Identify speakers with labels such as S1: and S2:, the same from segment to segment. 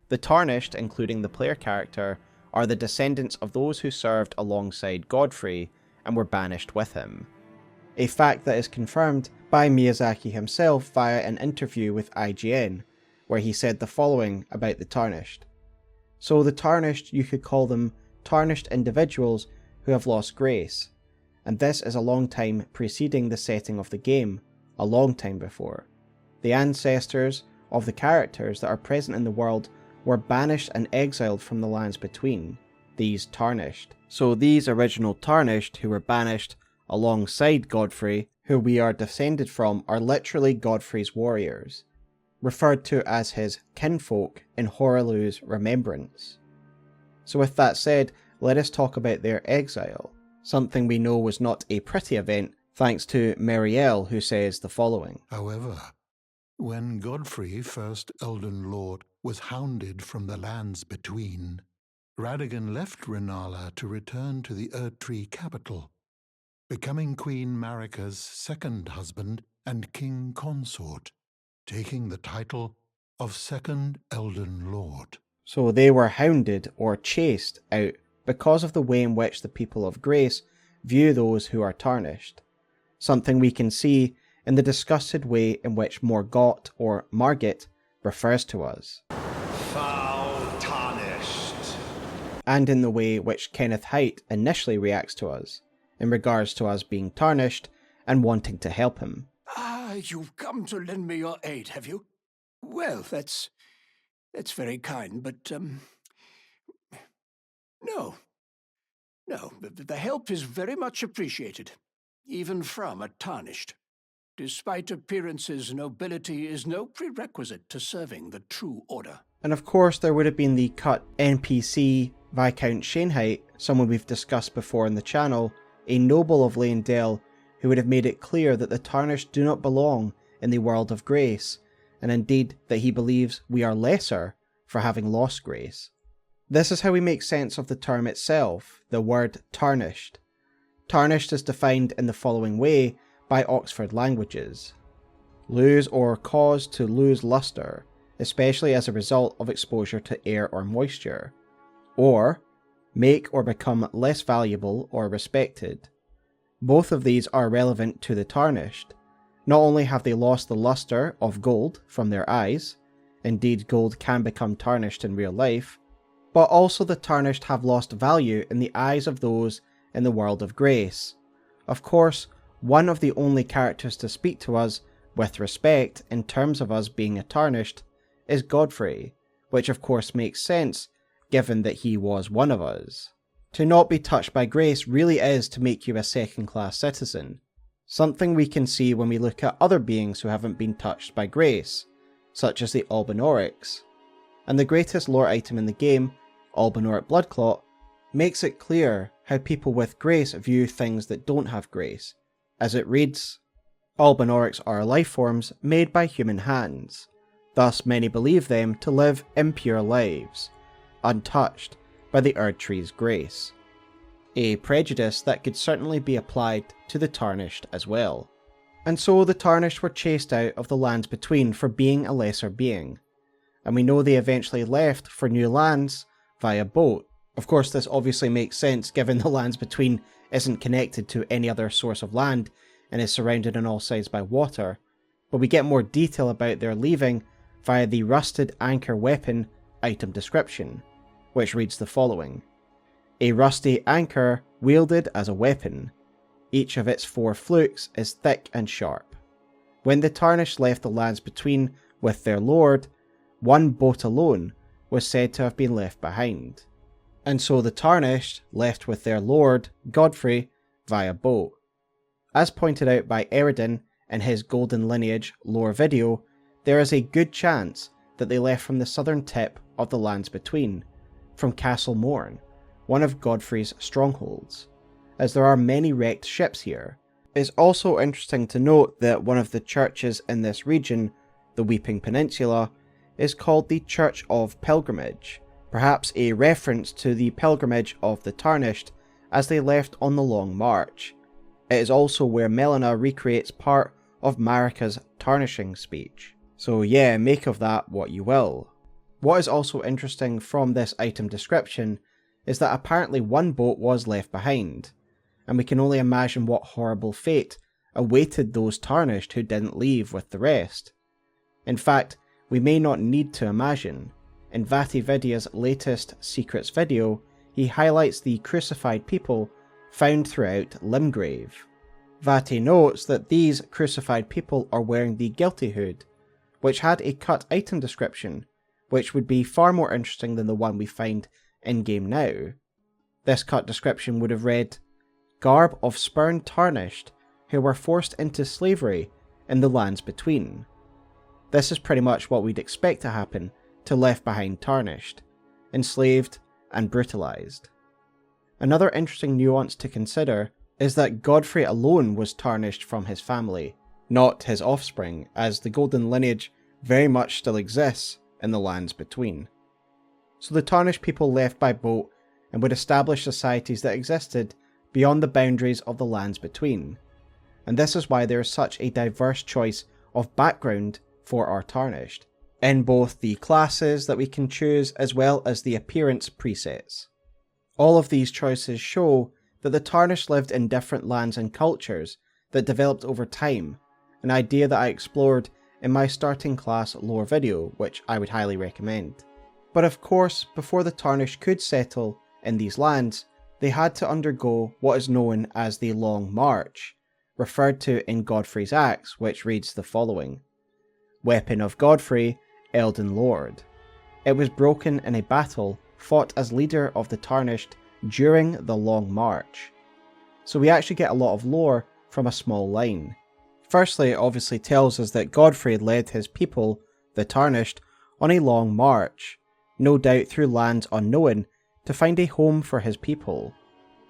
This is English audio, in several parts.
S1: The Tarnished, including the player character, are the descendants of those who served alongside Godfrey and were banished with him. A fact that is confirmed by Miyazaki himself via an interview with IGN, where he said the following about the Tarnished. So the Tarnished, you could call them tarnished individuals who have lost grace, and this is a long time preceding the setting of the game, a long time before. The ancestors of the characters that are present in the world were banished and exiled from the lands between, these Tarnished. So these original Tarnished who were banished alongside Godfrey, who we are descended from, are literally Godfrey's warriors, referred to as his kinfolk in Hoarlu's remembrance. So with that said, let us talk about their exile, something we know was not a pretty event, thanks to Meriel, who says the following.
S2: However, when Godfrey, first Elden Lord, was hounded from the lands between, Radagon left Rennala to return to the Erdtree capital, becoming Queen Marika's second husband and king consort, taking the title of Second Elden Lord.
S1: So they were hounded or chased out because of the way in which the people of Grace view those who are tarnished, something we can see in the disgusted way in which Morgott or Margit refers to us,
S3: Foul Tarnished,
S1: and in the way which Kenneth Haight initially reacts to us, in regards to us being tarnished and wanting to help him.
S4: You've come to lend me your aid, have you? Well, that's very kind, but, no, the help is very much appreciated, even from a Tarnished. Despite appearances, nobility is no prerequisite to serving the true order.
S1: And of course there would have been the cut NPC Viscount Shaneheit, someone we've discussed before in the channel, a noble of Leyndell, who would have made it clear that the Tarnished do not belong in the world of grace, and indeed that he believes we are lesser for having lost grace. This is how we make sense of the term itself, the word tarnished. Tarnished is defined in the following way by Oxford Languages. Lose or cause to lose luster, especially as a result of exposure to air or moisture. Or, make or become less valuable or respected. Both of these are relevant to the Tarnished. Not only have they lost the luster of gold from their eyes, indeed gold can become tarnished in real life, but also the Tarnished have lost value in the eyes of those in the world of grace. Of course, one of the only characters to speak to us with respect in terms of us being a Tarnished is Godfrey, which of course makes sense given that he was one of us. To not be touched by grace really is to make you a second-class citizen, something we can see when we look at other beings who haven't been touched by grace, such as the Albinaurics. And the greatest lore item in the game, Albinauric Bloodclot, makes it clear how people with grace view things that don't have grace, as it reads, Albinaurics are life forms made by human hands, thus many believe them to live impure lives, untouched by the Erdtree's grace. A prejudice that could certainly be applied to the Tarnished as well. And so the Tarnished were chased out of the lands between for being a lesser being, and we know they eventually left for new lands via boat. Of course this obviously makes sense given the lands between isn't connected to any other source of land and is surrounded on all sides by water, but we get more detail about their leaving via the rusted anchor weapon item description, which reads the following. A rusty anchor wielded as a weapon. Each of its 4 flukes is thick and sharp. When the Tarnished left the lands between with their lord, one boat alone was said to have been left behind. And so the Tarnished left with their lord, Godfrey, via boat. As pointed out by Eridan in his Golden Lineage lore video, there is a good chance that they left from the southern tip of the lands between, from Castle Morn, one of Godfrey's strongholds, as there are many wrecked ships here. It's also interesting to note that one of the churches in this region, the Weeping Peninsula, is called the Church of Pilgrimage, perhaps a reference to the pilgrimage of the Tarnished as they left on the Long March. It is also where Melina recreates part of Marika's tarnishing speech. So yeah, make of that what you will. What is also interesting from this item description is that apparently one boat was left behind, and we can only imagine what horrible fate awaited those Tarnished who didn't leave with the rest. In fact, we may not need to imagine. In VatiVidia's latest Secrets video, he highlights the crucified people found throughout Limgrave. Vati notes that these crucified people are wearing the Guilty Hood, which had a cut item description, which would be far more interesting than the one we find in-game now. This cut description would have read, "Garb of spurned Tarnished, who were forced into slavery in the lands between." This is pretty much what we'd expect to happen to left behind Tarnished, enslaved and brutalized. Another interesting nuance to consider is that Godfrey alone was tarnished from his family, not his offspring, as the golden lineage very much still exists in the lands between. So the tarnished people left by boat and would establish societies that existed beyond the boundaries of the lands between. And this is why there is such a diverse choice of background for our tarnished, in both the classes that we can choose as well as the appearance presets. All of these choices show that the Tarnished lived in different lands and cultures that developed over time, an idea that I explored in my starting class lore video, which I would highly recommend. But of course, before the Tarnished could settle in these lands, they had to undergo what is known as the Long March, referred to in Godfrey's Axe, which reads the following: "Weapon of Godfrey, Elden Lord. It was broken in a battle fought as leader of the Tarnished during the Long March." So we actually get a lot of lore from a small line. Firstly, it obviously tells us that Godfrey led his people, the Tarnished, on a long march, no doubt through lands unknown, to find a home for his people.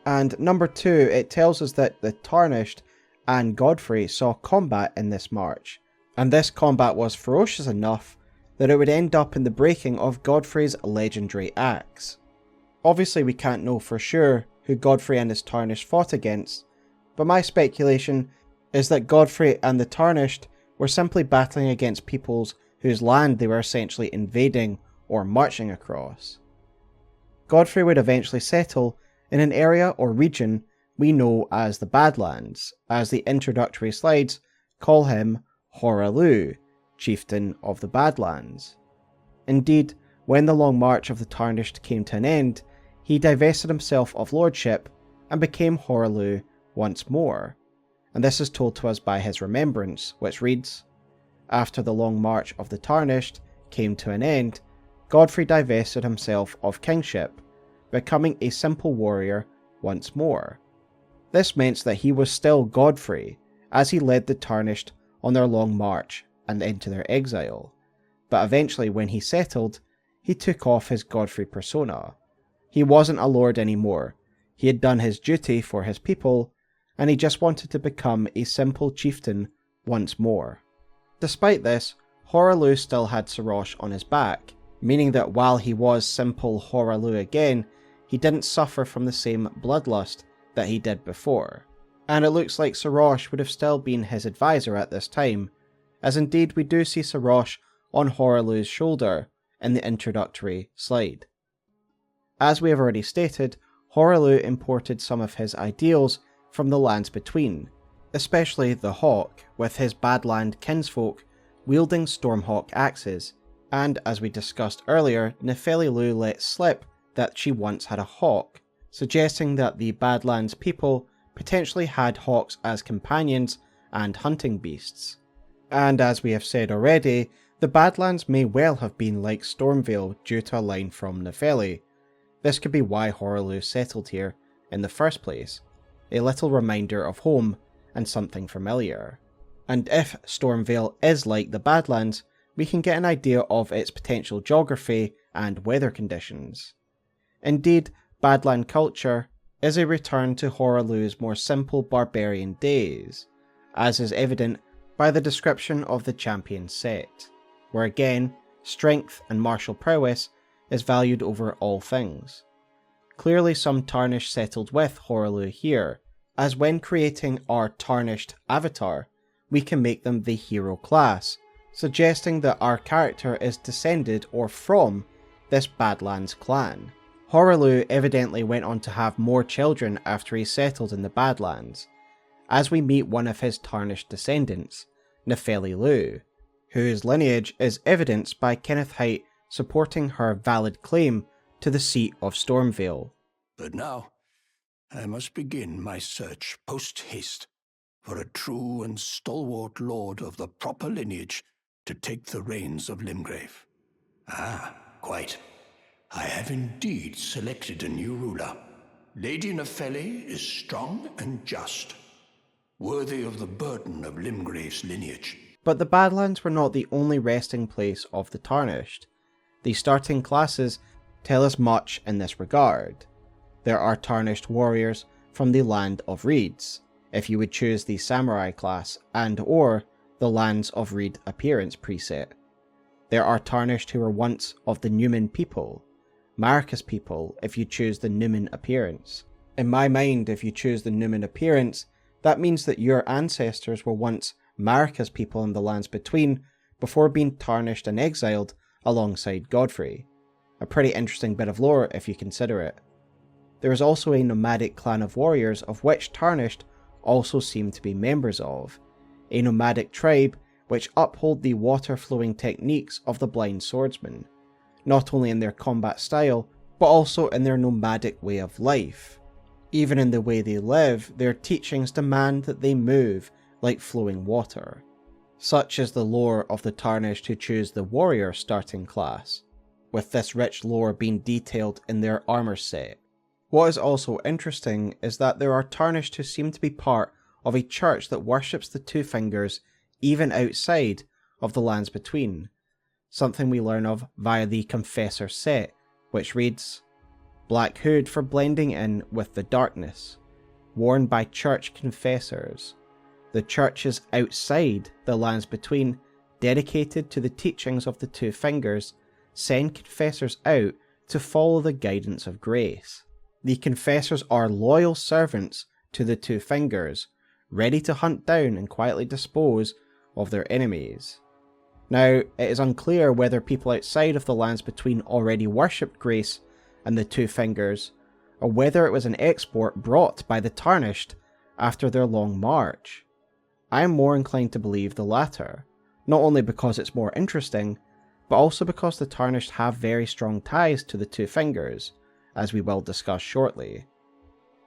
S1: And number two, it tells us that the Tarnished and Godfrey saw combat in this march, and this combat was ferocious enough that it would end up in the breaking of Godfrey's legendary axe. Obviously we can't know for sure who Godfrey and his Tarnished fought against, but my speculation is that Godfrey and the Tarnished were simply battling against peoples whose land they were essentially invading or marching across. Godfrey would eventually settle in an area or region we know as the Badlands, as the introductory slides call him Horalu, chieftain of the Badlands. Indeed, when the long march of the Tarnished came to an end, he divested himself of lordship and became Horalu once more, and this is told to us by his remembrance, which reads, "After the long march of the Tarnished came to an end, Godfrey divested himself of kingship, becoming a simple warrior once more." This meant that he was still Godfrey, as he led the Tarnished on their long march and into their exile, but eventually when he settled, he took off his Godfrey persona. He wasn't a lord anymore, he had done his duty for his people, and he just wanted to become a simple chieftain once more. Despite this, Horalu still had Sarosh on his back, meaning that while he was simple Horalu again, he didn't suffer from the same bloodlust that he did before. And it looks like Sarosh would have still been his advisor at this time, as indeed we do see Sarosh on Horalu's shoulder in the introductory slide. As we have already stated, Horalu imported some of his ideals from the lands between, especially the Hawk, with his Badland kinsfolk wielding Stormhawk axes, and as we discussed earlier, Nefelilu let slip that she once had a hawk, suggesting that the Badlands people potentially had hawks as companions and hunting beasts. And as we have said already, the Badlands may well have been like Stormvale due to a line from Nefeli. This could be why Horalu settled here in the first place, a little reminder of home and something familiar. And if Stormvale is like the Badlands, we can get an idea of its potential geography and weather conditions. Indeed, Badland culture is a return to Horalu's more simple barbarian days, as is evident by the description of the champion set, where again, strength and martial prowess is valued over all things. Clearly some Tarnished settled with Horalu here, as when creating our Tarnished avatar, we can make them the hero class, suggesting that our character is descended or from this Badlands clan. Hoaralou evidently went on to have more children after he settled in the Badlands, as we meet one of his Tarnished descendants, Nefeli Lu, whose lineage is evidenced by Kenneth Haight supporting her valid claim to the seat of Stormvale.
S4: But now, I must begin my search post-haste for a true and stalwart lord of the proper lineage to take the reins of Limgrave. Ah, quite. I have indeed selected a new ruler. Lady Nefeli is strong and just, worthy of the burden of Limgrave's lineage.
S1: But the Badlands were not the only resting place of the Tarnished. The starting classes tell us much in this regard. There are Tarnished warriors from the Land of Reeds, if you would choose the Samurai class, and or the Lands of Reed appearance preset. There are Tarnished who were once of the Newman people, Marcus people if you choose the Newman appearance. In my mind, if you choose the Newman appearance, that means that your ancestors were once Marcus people in the Lands Between before being tarnished and exiled alongside Godfrey. A pretty interesting bit of lore if you consider it. There is also a nomadic clan of warriors of which Tarnished also seem to be members of, a nomadic tribe which uphold the water-flowing techniques of the blind swordsman, not only in their combat style, but also in their nomadic way of life. Even in the way they live, their teachings demand that they move like flowing water. Such is the lore of the Tarnished who choose the warrior starting class, with this rich lore being detailed in their armor set. What is also interesting is that there are Tarnished who seem to be part of a church that worships the Two Fingers even outside of the Lands Between, something we learn of via the Confessor set, which reads, "Black hood for blending in with the darkness, worn by church confessors. The churches outside the Lands Between, dedicated to the teachings of the Two Fingers, send confessors out to follow the guidance of grace. The confessors are loyal servants to the Two Fingers, ready to hunt down and quietly dispose of their enemies." Now, it is unclear whether people outside of the Lands Between already worshipped Grace and the Two Fingers, or whether it was an export brought by the Tarnished after their long march. I am more inclined to believe the latter, not only because it's more interesting, but also because the Tarnished have very strong ties to the Two Fingers, as we will discuss shortly.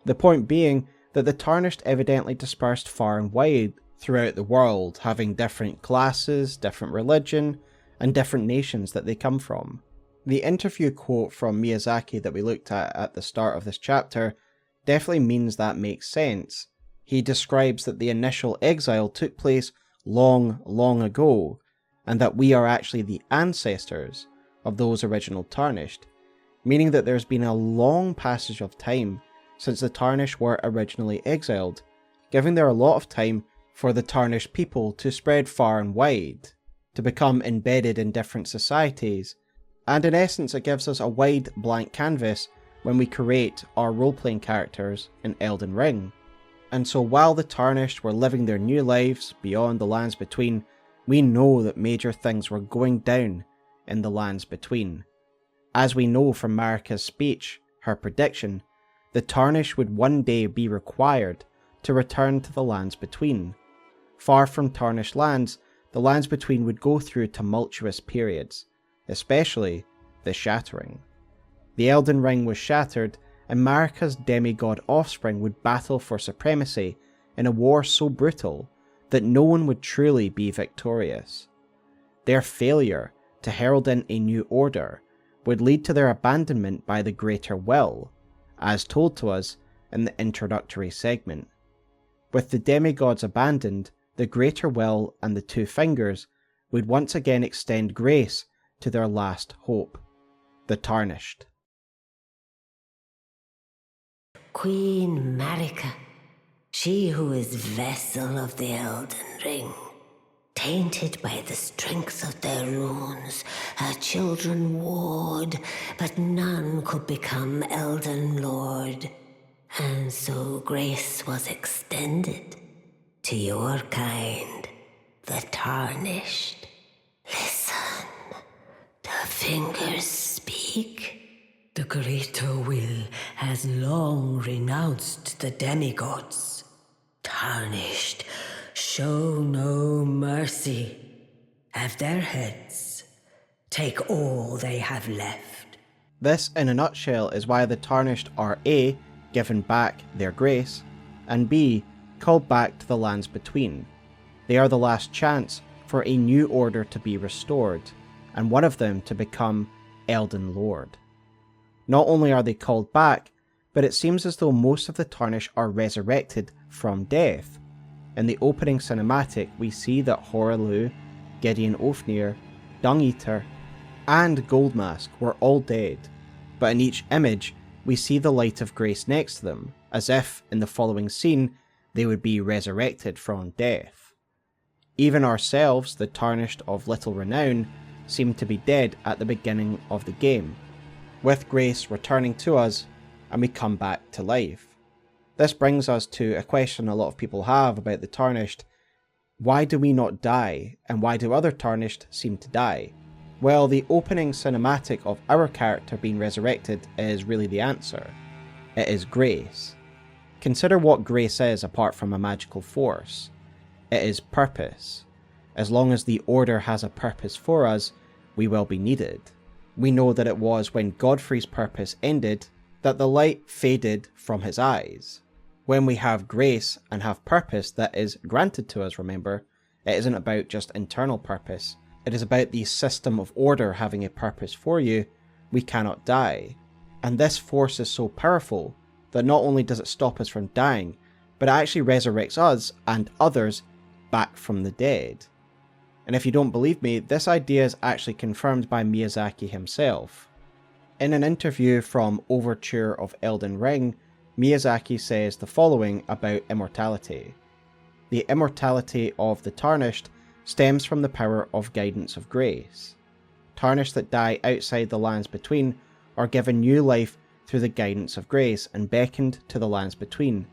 S1: The point being that the Tarnished evidently dispersed far and wide throughout the world, having different classes, different religion, and different nations that they come from. The interview quote from Miyazaki that we looked at the start of this chapter definitely means that makes sense. He describes that the initial exile took place long, long ago, and that we are actually the ancestors of those original Tarnished, meaning that there's been a long passage of time since the Tarnished were originally exiled, giving there a lot of time for the Tarnished people to spread far and wide, to become embedded in different societies, and in essence it gives us a wide blank canvas when we create our role-playing characters in Elden Ring. And so while the Tarnished were living their new lives beyond the Lands Between, we know that major things were going down in the Lands Between. As we know from Marika's speech, her prediction, the Tarnished would one day be required to return to the Lands Between. Far from Tarnished lands, the Lands Between would go through tumultuous periods, especially the Shattering. The Elden Ring was shattered, and Marika's demigod offspring would battle for supremacy in a war so brutal that no one would truly be victorious. Their failure to herald in a new order would lead to their abandonment by the Greater Will, as told to us in the introductory segment. With the demigods abandoned, the Greater Will and the Two Fingers would once again extend grace to their last hope, the Tarnished.
S5: Queen Marika, she who is vessel of the Elden Ring, tainted by the strength of their runes, her children warred, but none could become Elden Lord, and so grace was extended to your kind, the Tarnished. fingers speak. The greater will has long renounced the demigods. Tarnished, show no mercy. Have their heads. Take all they have left.
S1: This, in a nutshell, is why the Tarnished are A, given back their grace, and B, called back to the lands between. They are the last chance for a new order to be restored, and one of them to become Elden Lord. Not only are they called back, but it seems as though most of the Tarnished are resurrected from death. In the opening cinematic, we see that Horalu, Gideon Ofnir, Dung-Eater, and Goldmask were all dead, but in each image we see the light of grace next to them, as if, in the following scene, they would be resurrected from death. Even ourselves, the Tarnished of little renown, seem to be dead at the beginning of the game, with grace returning to us and we come back to life. This brings us to a question a lot of people have about the Tarnished. Why do we not die, and why do other Tarnished seem to die? Well, the opening cinematic of our character being resurrected is really the answer. It is grace. Consider what grace is apart from a magical force. It is purpose. As long as the Order has a purpose for us, we will be needed. We know that it was when Godfrey's purpose ended that the light faded from his eyes. When we have grace and have purpose that is granted to us, remember, it isn't about just internal purpose. It is about the system of order having a purpose for you. We cannot die. And this force is so powerful that not only does it stop us from dying, but it actually resurrects us and others back from the dead. And if you don't believe me, this idea is actually confirmed by Miyazaki himself. In an interview from Overture of Elden Ring, Miyazaki says the following about immortality. The immortality of the Tarnished stems from the power of guidance of grace. Tarnished that die outside the lands between are given new life through the guidance of grace and beckoned to the lands between.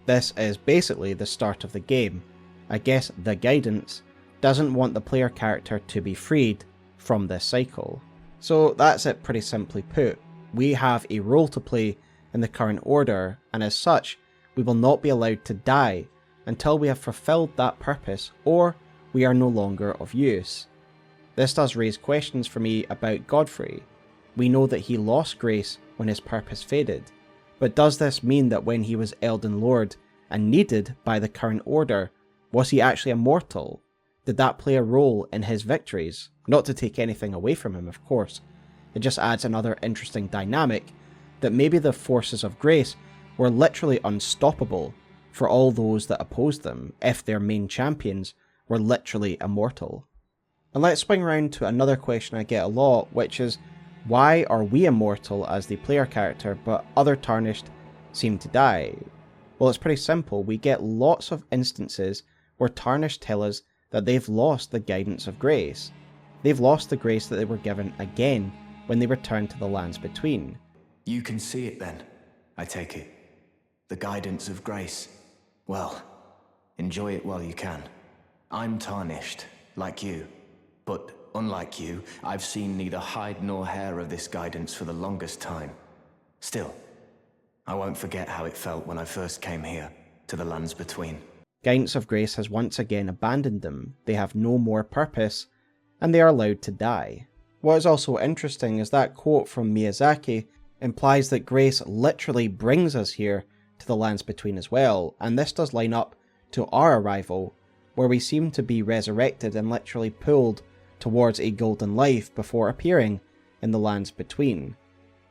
S1: This is basically the start of the game. I guess the guidance doesn't want the player character to be freed from this cycle. So that's it pretty simply put. We have a role to play in the current order, and as such, we will not be allowed to die until we have fulfilled that purpose or we are no longer of use. This does raise questions for me about Godfrey. We know that he lost grace when his purpose faded, but does this mean that when he was Elden Lord and needed by the current order, was he actually immortal? Did that play a role in his victories? Not to take anything away from him, of course. It just adds another interesting dynamic that maybe the forces of grace were literally unstoppable for all those that opposed them if their main champions were literally immortal. And let's swing around to another question I get a lot, which is, why are we immortal as the player character, but other Tarnished seem to die? Well, it's pretty simple. We get lots of instances where Tarnished tell us that they've lost the guidance of grace. They've lost the grace that they were given again when they returned to the lands between.
S6: You can see it then, I take it. The guidance of grace. Well, enjoy it while you can. I'm Tarnished, like you. But unlike you, I've seen neither hide nor hair of this guidance for the longest time. Still, I won't forget how it felt when I first came here, to the lands between.
S1: Guidance of grace has once again abandoned them. They have no more purpose, and they are allowed to die. What is also interesting is that quote from Miyazaki implies that grace literally brings us here to the lands between as well, and this does line up to our arrival, where we seem to be resurrected and literally pulled towards a golden life before appearing in the lands between.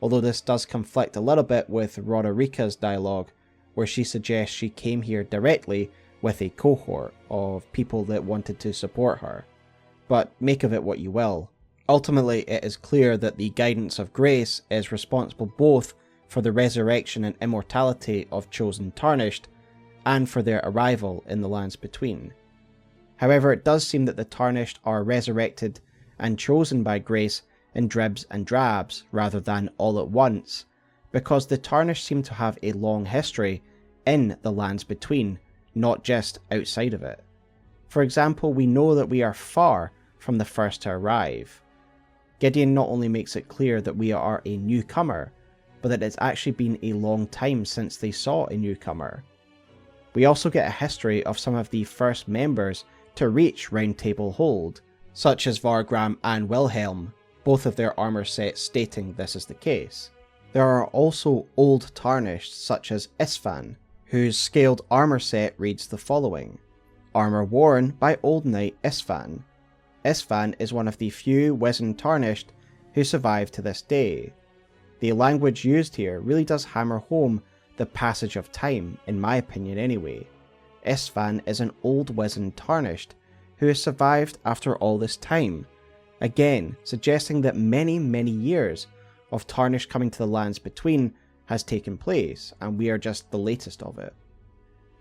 S1: Although this does conflict a little bit with Roderica's dialogue, where she suggests she came here directly with a cohort of people that wanted to support her. But make of it what you will. Ultimately, it is clear that the guidance of grace is responsible both for the resurrection and immortality of chosen Tarnished, and for their arrival in the lands between. However, it does seem that the Tarnished are resurrected and chosen by grace in dribs and drabs rather than all at once, because the Tarnished seem to have a long history in the lands between, not just outside of it. For example, we know that we are far from the first to arrive. Gideon not only makes it clear that we are a newcomer, but that it's actually been a long time since they saw a newcomer. We also get a history of some of the first members to reach Round Table Hold, such as Vargram and Wilhelm, both of their armour sets stating this is the case. There are also old Tarnished such as Isfan, whose scaled armour set reads the following: Armour worn by Old Knight Isfan. Isfan is one of the few wizened Tarnished who survive to this day. The language used here really does hammer home the passage of time, in my opinion anyway. Isfan is an old wizened Tarnished who has survived after all this time, again suggesting that many years of Tarnished coming to the lands between has taken place, and we are just the latest of it.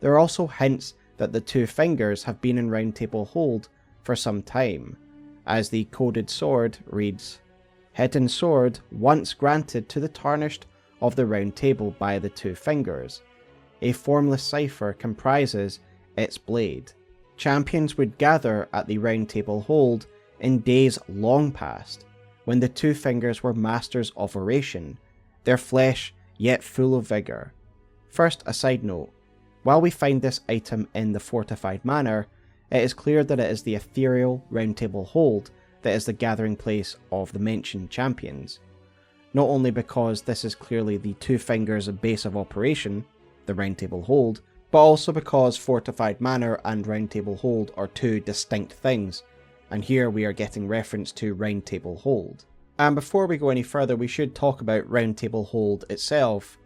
S1: There are also hints that the Two Fingers have been in Round Table Hold for some time, as the coded sword reads, Hidden sword once granted to the Tarnished of the Round Table by the Two Fingers. A formless cipher comprises its blade. Champions would gather at the Round Table Hold in days long past, when the Two Fingers were masters of oration, their flesh yet full of vigour. First, a side note. While we find this item in the fortified manor, it is clear that it is the ethereal Round Table Hold that is the gathering place of the mentioned champions. Not only because this is clearly the Two Fingers' base of operation, the Round Table Hold, but also because fortified manor and Round Table Hold are two distinct things, and here we are getting reference to Round Table Hold. And before we go any further, we should talk about Round Table Hold itself.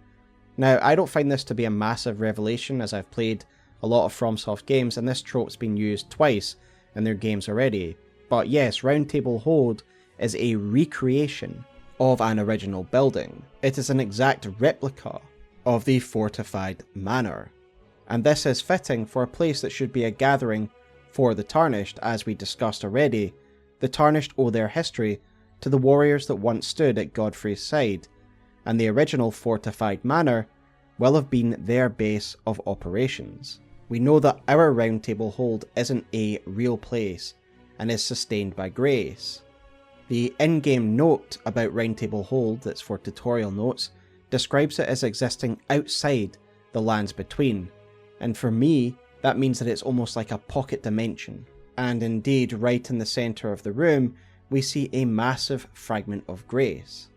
S1: Now, I don't find this to be a massive revelation, as I've played a lot of FromSoft games and this trope's been used twice in their games already. But yes, Round Table Hold is a recreation of an original building. It is an exact replica of the fortified manor. And this is fitting for a place that should be a gathering for the Tarnished. As we discussed already, the Tarnished owe their history to the warriors that once stood at Godfrey's side, and the original fortified manor will have been their base of operations. We know that our Round Table Hold isn't a real place and is sustained by grace. The in-game note about Round Table Hold, that's for tutorial notes, describes it as existing outside the lands between, and for me that means that it's almost like a pocket dimension. And indeed, right in the centre of the room we see a massive fragment of grace.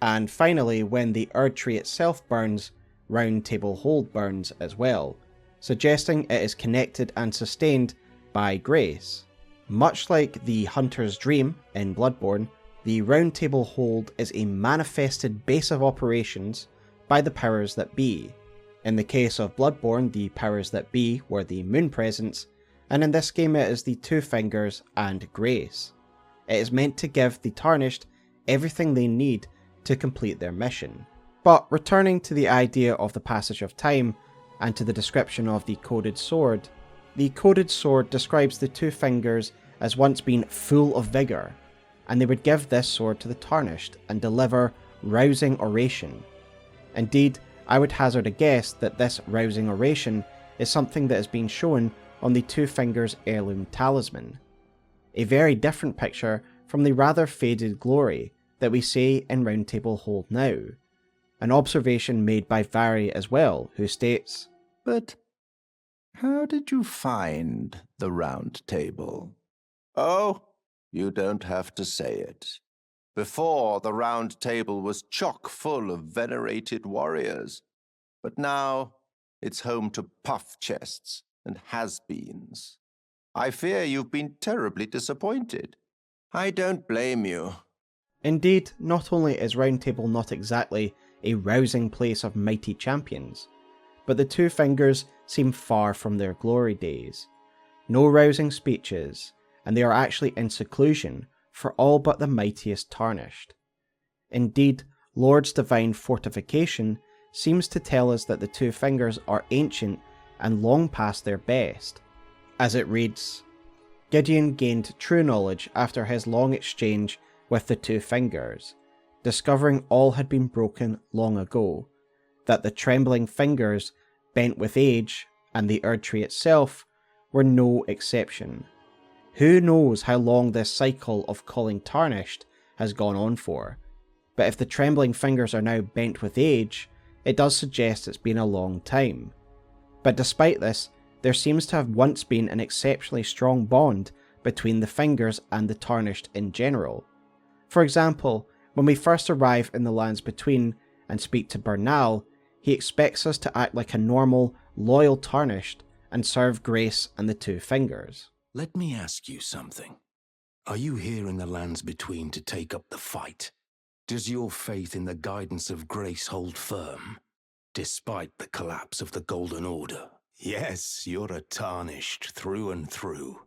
S1: And finally, when the Erd Tree itself burns, Round Table Hold burns as well, suggesting it is connected and sustained by grace. Much like the Hunter's Dream in Bloodborne, the Round Table Hold is a manifested base of operations by the powers that be. In the case of Bloodborne, the powers that be were the Moon Presence, and in this game it is the Two Fingers and Grace. It is meant to give the Tarnished everything they need to complete their mission. But returning to the idea of the passage of time, and to the description of the coded sword, the coded sword describes the Two Fingers as once being full of vigour, and they would give this sword to the Tarnished and deliver rousing oration. Indeed, I would hazard a guess that this rousing oration is something that has been shown on the Two Fingers heirloom talisman. A very different picture from the rather faded glory that we see in Round Table Hold now. An observation made by Vary as well, who states,
S7: But how did you find the Round Table? Oh, you don't have to say it. Before, the Round Table was chock full of venerated warriors, but now it's home to puff chests and has-beens. I fear you've been terribly disappointed. I don't blame you.
S1: Indeed, not only is Round Table not exactly a rousing place of mighty champions, but the Two Fingers seem far from their glory days. No rousing speeches, and they are actually in seclusion for all but the mightiest Tarnished. Indeed, Lord's divine fortification seems to tell us that the Two Fingers are ancient and long past their best. As it reads, Gideon gained true knowledge after his long exchange with the Two Fingers, discovering all had been broken long ago, that the trembling fingers, bent with age, and the Erd Tree itself were no exception. Who knows how long this cycle of calling Tarnished has gone on for. But if the trembling fingers are now bent with age, it does suggest it's been a long time. But despite this, there seems to have once been an exceptionally strong bond between the fingers and the Tarnished in general. For example, when we first arrive in the Lands Between and speak to Bernal, he expects us to act like a normal, loyal Tarnished and serve Grace and the two fingers.
S8: Let me ask you something. Are you here in the Lands Between to take up the fight? Does your faith in the guidance of Grace hold firm, despite the collapse of the Golden Order? Yes, you're a Tarnished through and through.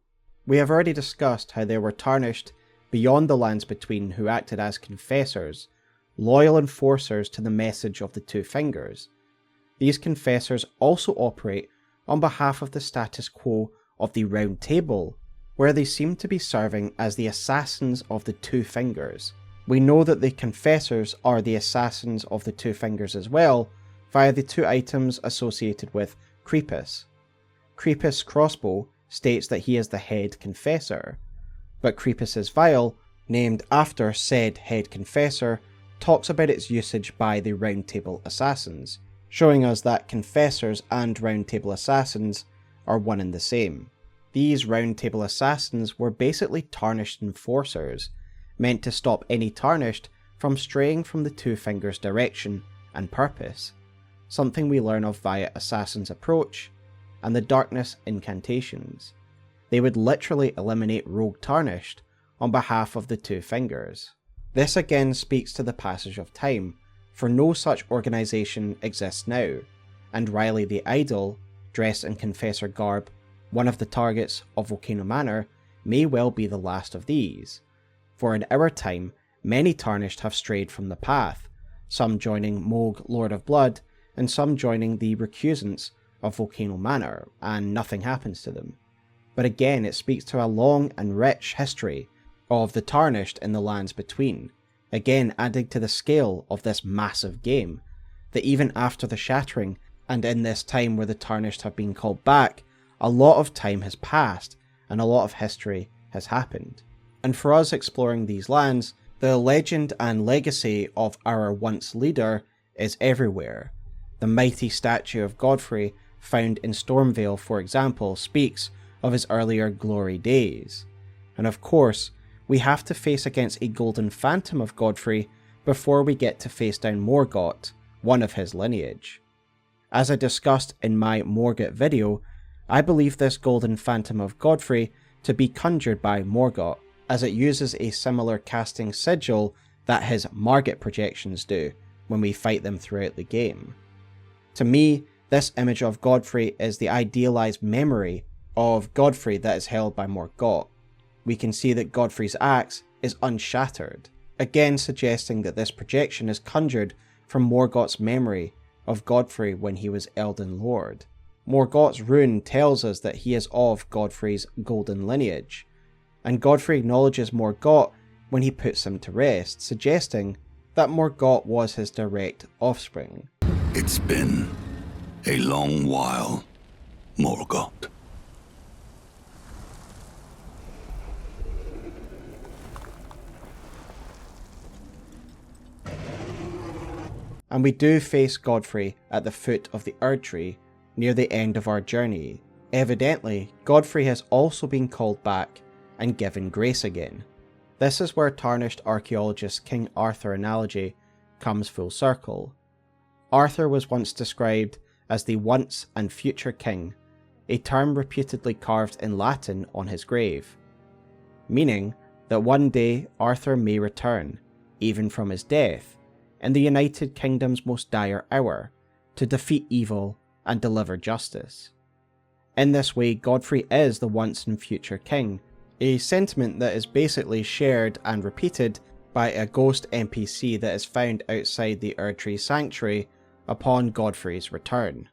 S1: We have already discussed how there were Tarnished beyond the Lands Between who acted as confessors, loyal enforcers to the message of the two fingers. These confessors also operate on behalf of the status quo of the Round Table, where they seem to be serving as the assassins of the two fingers. We know that the confessors are the assassins of the two fingers as well, via the two items associated with Creepus. Creepus' crossbow states that he is the head confessor, but Creepus's vial, named after said head confessor, talks about its usage by the Round Table assassins, showing us that confessors and Round Table assassins are one and the same. These Round Table assassins were basically Tarnished enforcers, meant to stop any Tarnished from straying from the two fingers' direction and purpose, something we learn of via Assassin's Approach and the Darkness incantations. They would literally eliminate rogue Tarnished on behalf of the two fingers. This again speaks to the passage of time, for no such organisation exists now, and Riley the Idol, dressed in confessor garb, one of the targets of Volcano Manor, may well be the last of these. For in our time, many Tarnished have strayed from the path, some joining Mohg Lord of Blood, and some joining the recusants of Volcano Manor, and nothing happens to them. But again, it speaks to a long and rich history of the Tarnished in the Lands Between, again adding to the scale of this massive game, that even after the Shattering, and in this time where the Tarnished have been called back, a lot of time has passed, and a lot of history has happened. And for us exploring these lands, the legend and legacy of our once leader is everywhere. The mighty statue of Godfrey found in Stormvale, for example, speaks of his earlier glory days. And of course, we have to face against a golden phantom of Godfrey before we get to face down Morgott, one of his lineage. As I discussed in my Morgott video, I believe this golden phantom of Godfrey to be conjured by Morgott, as it uses a similar casting sigil that his Margit projections do when we fight them throughout the game. To me, this image of Godfrey is the idealized memory of Godfrey that is held by Morgott. We can see that Godfrey's axe is unshattered, again suggesting that this projection is conjured from Morgott's memory of Godfrey when he was Elden Lord. Morgott's rune tells us that he is of Godfrey's golden lineage, and Godfrey acknowledges Morgott when he puts him to rest, suggesting that Morgott was his direct offspring.
S8: It's been a long while, Morgott.
S1: And we do face Godfrey at the foot of the Erd Tree near the end of our journey. Evidently, Godfrey has also been called back and given grace again. This is where Tarnished archaeologist King Arthur analogy comes full circle. Arthur was once described as the once and future king, a term reputedly carved in Latin on his grave, meaning that one day Arthur may return, even from his death, in the United Kingdom's most dire hour, to defeat evil and deliver justice. In this way, Godfrey is the once and future king, a sentiment that is basically shared and repeated by a ghost NPC that is found outside the Erdtree Sanctuary upon Godfrey's return.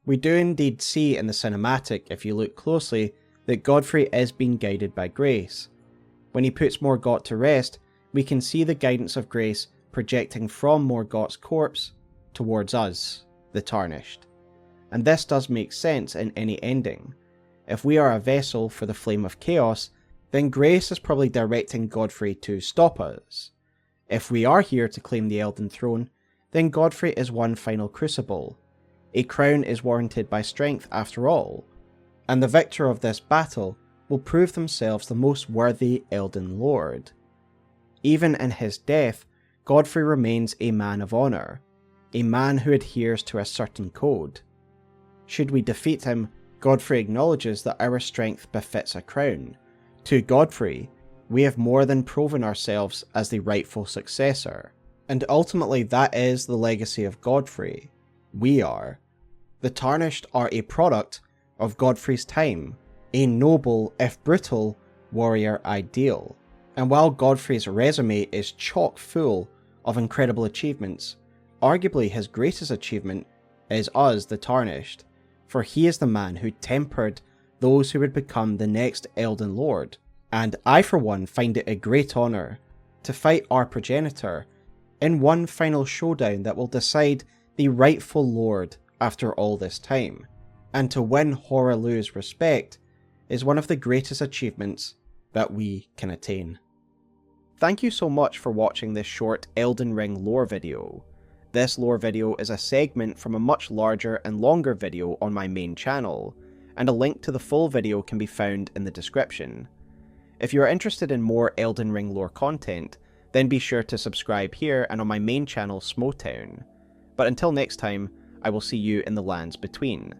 S1: We do indeed see in the cinematic, if you look closely, that Godfrey is being guided by grace. When he puts Morgott to rest, we can see the guidance of grace projecting from Morgott's corpse towards us, the Tarnished. And this does make sense in any ending. If we are a vessel for the Flame of Chaos, then Grace is probably directing Godfrey to stop us. If we are here to claim the Elden Throne, then Godfrey is one final crucible. A crown is warranted by strength after all, and the victor of this battle will prove themselves the most worthy Elden Lord. Even in his death, Godfrey remains a man of honour, a man who adheres to a certain code. Should we defeat him, Godfrey acknowledges that our strength befits a crown. To Godfrey, we have more than proven ourselves as the rightful successor, and ultimately that is the legacy of Godfrey. We are. The Tarnished are a product of Godfrey's time, a noble, if brutal, warrior ideal. And while Godfrey's resume is chock full of incredible achievements, arguably his greatest achievement is us, the Tarnished, for he is the man who tempered those who would become the next Elden Lord, and I for one find it a great honour to fight our progenitor in one final showdown that will decide the rightful Lord after all this time, and to win Hoaraloo's respect is one of the greatest achievements that we can attain. Thank you so much for watching this short Elden Ring lore video. This lore video is a segment from a much larger and longer video on my main channel, and a link to the full video can be found in the description. If you are interested in more Elden Ring lore content, then be sure to subscribe here and on my main channel Smowtown. But until next time, I will see you in the lands between.